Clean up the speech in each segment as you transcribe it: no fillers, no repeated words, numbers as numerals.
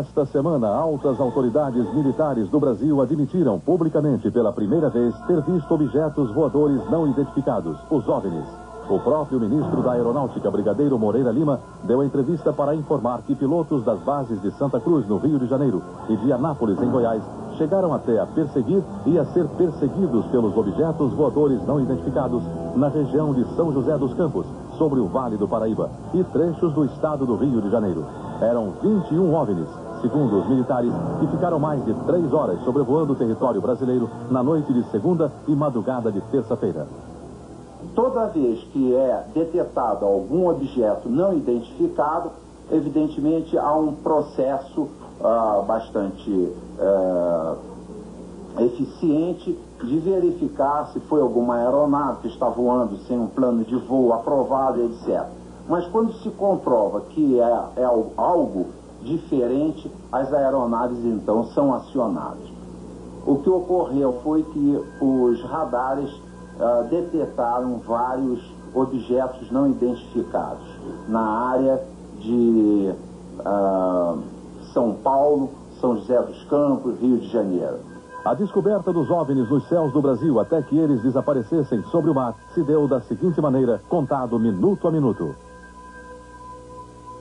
Esta semana, altas autoridades militares do Brasil admitiram publicamente pela primeira vez ter visto objetos voadores não identificados, os OVNIs. O próprio ministro da Aeronáutica, Brigadeiro Moreira Lima, deu entrevista para informar que pilotos das bases de Santa Cruz, no Rio de Janeiro, e de Anápolis, em Goiás, chegaram até a perseguir e a ser perseguidos pelos objetos voadores não identificados na região de São José dos Campos, sobre o Vale do Paraíba, e trechos do estado do Rio de Janeiro. Eram 21 OVNIs, segundo os militares, que ficaram mais de 3 horas sobrevoando o território brasileiro na noite de segunda e madrugada de terça-feira. Toda vez que é detectado algum objeto não identificado, evidentemente há um processo bastante eficiente de verificar se foi alguma aeronave que está voando sem um plano de voo aprovado, etc. Mas quando se comprova que é algo diferente, as aeronaves então são acionadas. O que ocorreu foi que os radares detectaram vários objetos não identificados na área de São Paulo, São José dos Campos, Rio de Janeiro. A descoberta dos OVNIs nos céus do Brasil até que eles desaparecessem sobre o mar se deu da seguinte maneira, contado minuto a minuto.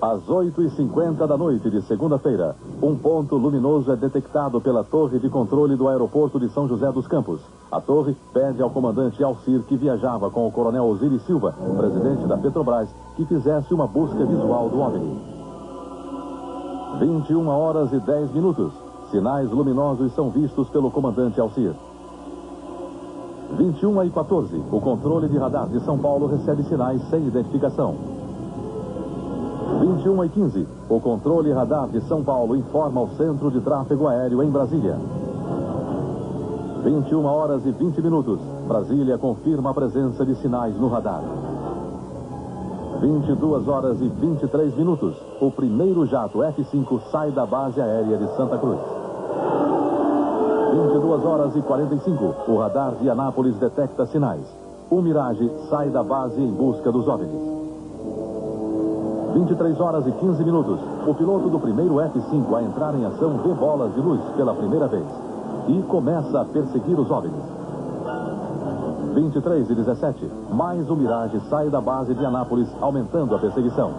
Às 8h50 da noite de segunda-feira, um ponto luminoso é detectado pela torre de controle do aeroporto de São José dos Campos. A torre pede ao comandante Alcir, que viajava com o coronel Osiris Silva, presidente da Petrobras, que fizesse uma busca visual do OVNI. 21h10. Sinais luminosos são vistos pelo comandante Alcir. 21h14, o controle de radar de São Paulo recebe sinais sem identificação. 21h15, o controle radar de São Paulo informa ao Centro de Tráfego Aéreo em Brasília. 21h20, Brasília confirma a presença de sinais no radar. 22h23, o primeiro jato F-5 sai da base aérea de Santa Cruz. 22h45, o radar de Anápolis detecta sinais. O Mirage sai da base em busca dos OVNIs. 23h15, o piloto do primeiro F-5 a entrar em ação vê bolas de luz pela primeira vez e começa a perseguir os OVNIs. 23h17, mais o Mirage sai da base de Anápolis, aumentando a perseguição.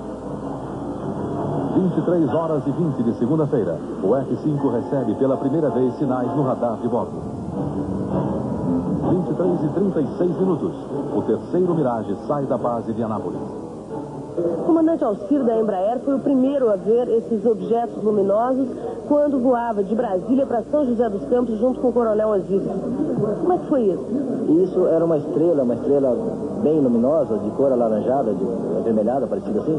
23h20 de segunda-feira, o F-5 recebe pela primeira vez sinais no radar de bordo. 23h36, o terceiro Mirage sai da base de Anápolis. O comandante Alcir da Embraer foi o primeiro a ver esses objetos luminosos quando voava de Brasília para São José dos Campos junto com o coronel Osiris. Como é que foi isso? Isso era uma estrela bem luminosa, de cor alaranjada, avermelhada, parecida assim.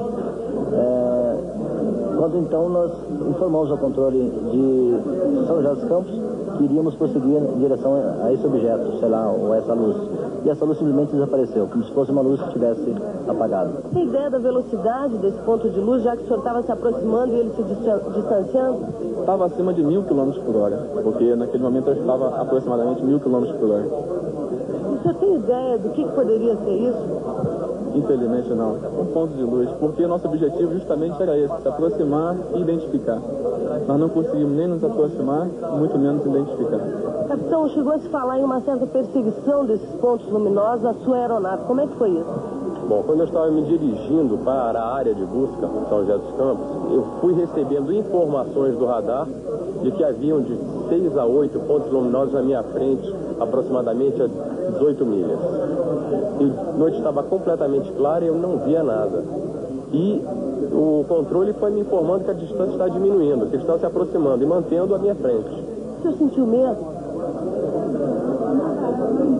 Quando então nós informamos ao controle de São José dos Campos que iríamos prosseguir em direção a esse objeto, sei lá, ou a essa luz. E essa luz simplesmente desapareceu, como se fosse uma luz que tivesse apagado. Tem ideia da velocidade desse ponto de luz, já que o senhor estava se aproximando e ele se distanciando? Estava acima de 1000 km por hora, porque naquele momento eu estava aproximadamente 1000 km por hora. O senhor tem ideia do que poderia ser isso? Infelizmente não, um ponto de luz, porque nosso objetivo justamente era esse, se aproximar e identificar. Nós não conseguimos nem nos aproximar, muito menos identificar. Capitão, chegou a se falar em uma certa perseguição desses pontos luminosos à sua aeronave, como é que foi isso? Bom, quando eu estava me dirigindo para a área de busca, São José dos Campos, eu fui recebendo informações do radar de que haviam de 6 a 8 pontos luminosos na minha frente, aproximadamente a 18 milhas. E a noite estava completamente clara e eu não via nada. E o controle foi me informando que a distância está diminuindo, que estão se aproximando e mantendo a minha frente. O senhor sentiu medo?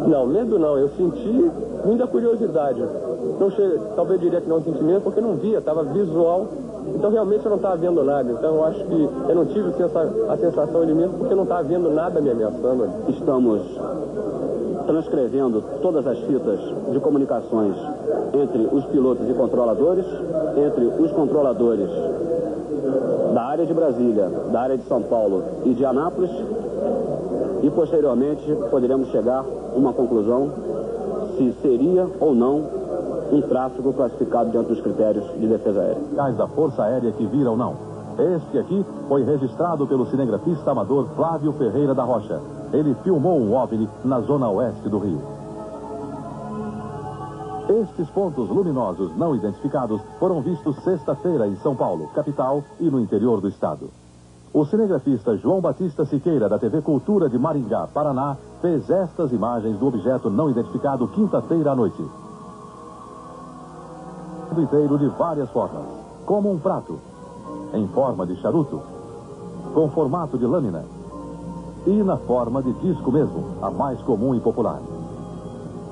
Não, medo não, eu senti muita curiosidade. Não talvez eu diria que não senti medo porque não via, estava visual. Então realmente eu não estava vendo nada. Então eu acho que eu não tive a sensação de medo porque não estava vendo nada me ameaçando. Estamos transcrevendo todas as fitas de comunicações entre os pilotos e controladores, entre os controladores da área de Brasília, da área de São Paulo e de Anápolis, e posteriormente poderemos chegar a uma conclusão se seria ou não um tráfego classificado dentro dos critérios de defesa aérea. Da Força Aérea que viram não. Este aqui foi registrado pelo cinegrafista amador Flávio Ferreira da Rocha. Ele filmou um OVNI na zona oeste do Rio. Estes pontos luminosos não identificados foram vistos sexta-feira em São Paulo, capital, e no interior do estado. O cinegrafista João Batista Siqueira, da TV Cultura de Maringá, Paraná, fez estas imagens do objeto não identificado quinta-feira à noite. Inteiro de várias formas, como um prato, em forma de charuto, com formato de lâmina e na forma de disco mesmo, a mais comum e popular.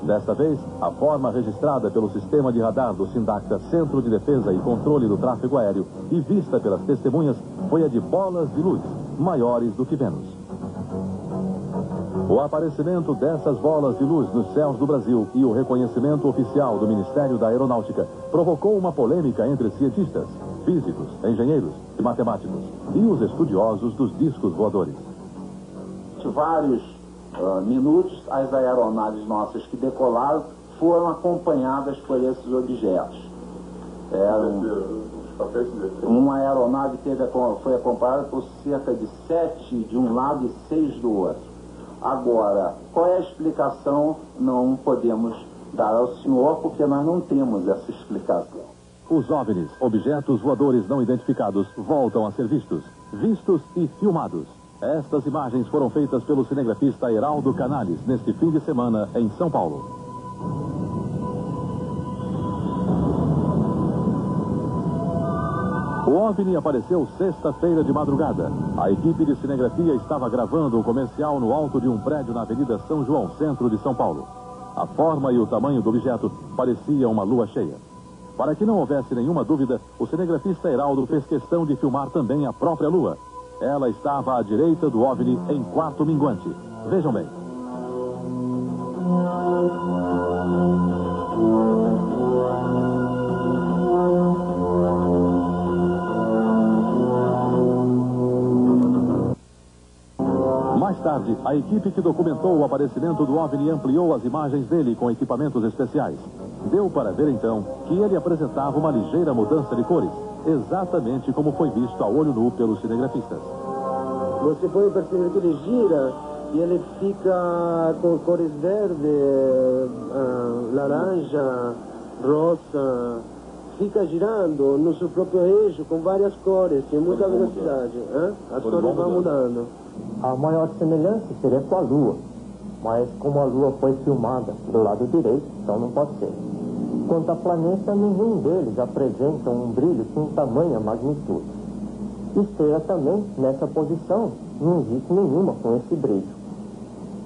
Desta vez, a forma registrada pelo sistema de radar do Sindacta, Centro de Defesa e Controle do Tráfego Aéreo, e vista pelas testemunhas, foi a de bolas de luz, maiores do que Vênus. O aparecimento dessas bolas de luz nos céus do Brasil e o reconhecimento oficial do Ministério da Aeronáutica provocou uma polêmica entre cientistas, físicos, engenheiros e matemáticos e os estudiosos dos discos voadores. Vários minutos, as aeronaves nossas que decolaram foram acompanhadas por esses objetos. Uma aeronave foi acompanhada por cerca de 7 de um lado e 6 do outro. Agora, qual é a explicação? Não podemos dar ao senhor, porque nós não temos essa explicação. Os OVNIs, objetos voadores não identificados, voltam a ser vistos e filmados. Estas imagens foram feitas pelo cinegrafista Heraldo Canales neste fim de semana em São Paulo. O OVNI apareceu sexta-feira de madrugada. A equipe de cinegrafia estava gravando um comercial no alto de um prédio na Avenida São João, centro de São Paulo. A forma e o tamanho do objeto pareciam uma lua cheia. Para que não houvesse nenhuma dúvida, o cinegrafista Heraldo fez questão de filmar também a própria lua. Ela estava à direita do OVNI em quarto minguante. Vejam bem. Mais tarde, a equipe que documentou o aparecimento do OVNI ampliou as imagens dele com equipamentos especiais. Deu para ver então que ele apresentava uma ligeira mudança de cores, exatamente como foi visto a olho nu pelos cinegrafistas. Você pode perceber que ele gira e ele fica com cores verde, laranja, rosa, fica girando no seu próprio eixo com várias cores, em muita velocidade. As cores vão mudando. A maior semelhança seria com a Lua, mas como a Lua foi filmada do lado direito, então não pode ser. Quanto a planeta, nenhum deles apresenta um brilho com tamanha magnitude. Estrela também, nessa posição, não existe nenhuma com esse brilho.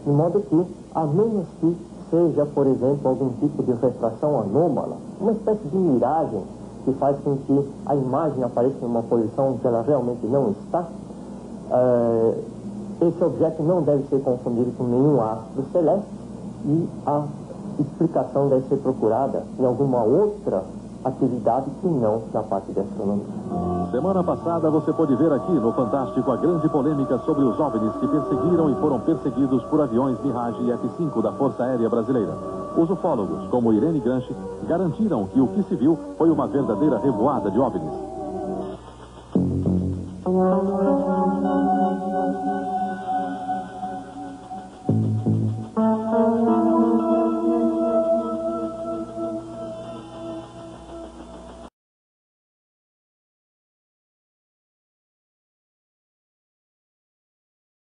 De modo que, a menos que seja, por exemplo, algum tipo de refração anômala, uma espécie de miragem que faz com que a imagem apareça em uma posição que ela realmente não está, esse objeto não deve ser confundido com nenhum astro celeste e a explicação deve ser procurada em alguma outra atividade que não na parte de astronomia. Semana passada você pôde ver aqui no Fantástico a grande polêmica sobre os OVNIs que perseguiram e foram perseguidos por aviões Mirage e F-5 da Força Aérea Brasileira. Os ufólogos, como Irene Granchi, garantiram que o que se viu foi uma verdadeira revoada de OVNIs.